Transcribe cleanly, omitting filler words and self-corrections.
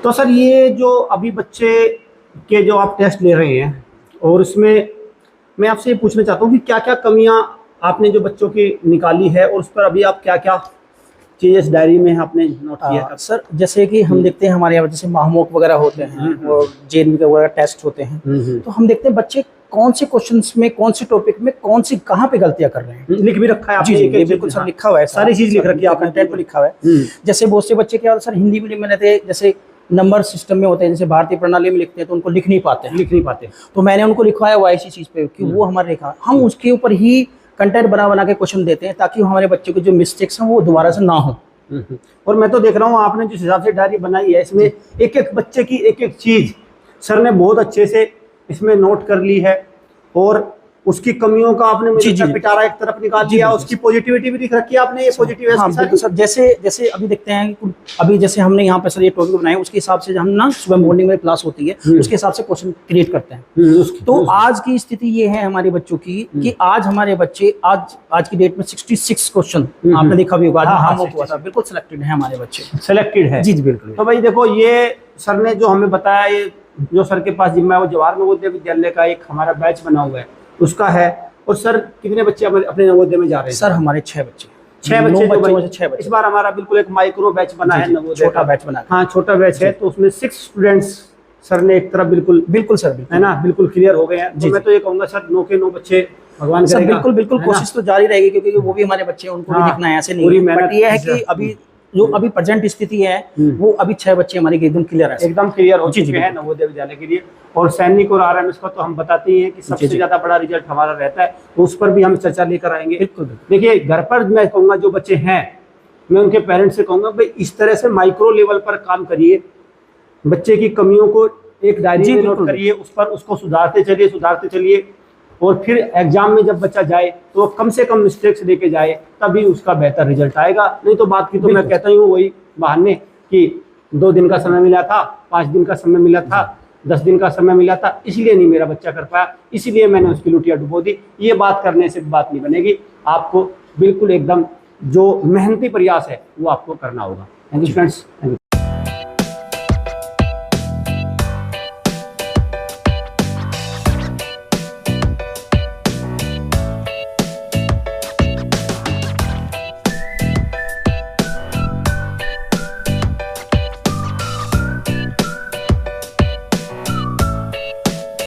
तो सर ये जो अभी बच्चे के जो आप टेस्ट ले रहे हैं और इसमें मैं आपसे ये पूछना चाहता हूँ कि क्या क्या कमियां आपने जो बच्चों की निकाली है और उस पर अभी आप क्या क्या चीज़ें डायरी में आपने नोट किया है? सर जैसे कि हम देखते हैं हमारे यहाँ जैसे महामोक वगैरह होते हैं और जेएनवी वगैरह टेस्ट होते हैं, तो हम देखते हैं बच्चे कौन से क्वेश्चंस में, कौन से टॉपिक में, कौन सी कहाँ पे गलतियां कर रहे हैं। लिख भी रखा है आपने? जी बिल्कुल सर, लिखा हुआ है, सारी चीज लिख रखी है, कंटेंट पे लिखा हुआ है। जैसे बहुत से बच्चे क्या सर हिंदी मीडियम में रहते हैं, जैसे नंबर सिस्टम में होते हैं, जैसे भारतीय प्रणाली में लिखते हैं तो उनको लिख नहीं पाते, तो मैंने उनको लिखवाया हुआ इसी चीज पे कि वो हमारे लिखा, हम उसके ऊपर ही कंटेंट बना के क्वेश्चन देते हैं ताकि हमारे बच्चों के जो मिस्टेक्स हैं वो दोबारा से ना हो। और मैं तो देख रहा हूँ आपने जिस हिसाब से डायरी बनाई है इसमें एक एक बच्चे की एक एक चीज सर ने बहुत अच्छे से इसमें नोट कर ली है और उसकी कमियों का आपने पिटारा एक तरफ निकाल दिया, उसकी पॉजिटिविटी भी लिख रखी है आपने। ये पॉजिटिव है। हाँ बिल्कुल सर, जैसे अभी देखते हैं, अभी जैसे हमने यहाँ पे सर ये टॉपिक बनाया उसके हिसाब से हम ना सुबह मॉर्निंग में क्लास होती है उसके हिसाब से क्वेश्चन क्रिएट करते हैं। तो आज की स्थिति ये है हमारे बच्चों की कि आज हमारे बच्चे आज की डेट में 66 क्वेश्चन आपने देखा भी होगा, बिल्कुल सिलेक्टेड है हमारे बच्चे, सिलेक्टेड है। जी बिल्कुल। तो भाई देखो ये सर ने जो हमें बताया, ये जो सर के पास जिम्मा है वो जवाहर नवोदय विद्यालय का एक हमारा बैच बना हुआ है उसका है। और सर कितने बच्चे अपने नवोदय में जा रहे हैं? सर हमारे 6 बच्चे। 6 बच्चे। इस बार हमारा बिल्कुल एक माइक्रो बैच बना है नवोदय, छोटा बैच बना। हाँ छोटा बैच है, तो उसमें 6 स्टूडेंट्स सर ने एक तरफ बिल्कुल सर है ना, बिल्कुल क्लियर हो गए हैं। तो मैं तो ये कहूँगा सर 9 के 9 बच्चे भगवान करेगा। बिल्कुल कोशिश तो जारी रहेगी क्योंकि वो भी हमारे बच्चे, उनको भी लिखना है, ऐसे नहीं। बट ये है कि अभी जो अभी प्रेजेंट स्थिति है वो अभी 6 बच्चे हमारे एकदम क्लियर हो चुके हैं नवोदय विद्यालय के लिए। और सैनिक और आरएमएस का तो हम बताते ही हैं कि सबसे ज्यादा बड़ा रिजल्ट हमारा रहता है, तो उस पर भी हम चर्चा लेकर आएंगे। देखिए घर पर मैं कहूँगा जो बच्चे हैं, मैं उनके पेरेंट्स से कहूँगा भाई इस तरह से माइक्रो लेवल पर काम करिए, बच्चे की कमियों को एक डायरी में नोट करिए, उस पर उसको सुधारते चलिए और फिर एग्जाम में जब बच्चा जाए तो वो कम से कम मिस्टेक्स लेके जाए, तभी उसका बेहतर रिजल्ट आएगा। नहीं तो बात की तो मैं कहता हूँ वही बहाने कि 2 दिन का समय मिला था, 5 दिन का समय मिला था, 10 दिन का समय मिला था, इसलिए नहीं मेरा बच्चा कर पाया, इसलिए मैंने उसकी लुटिया डुबो दी। ये बात करने से बात नहीं बनेगी, आपको बिल्कुल एकदम जो मेहनती प्रयास है वो आपको करना होगा। Thank you friends.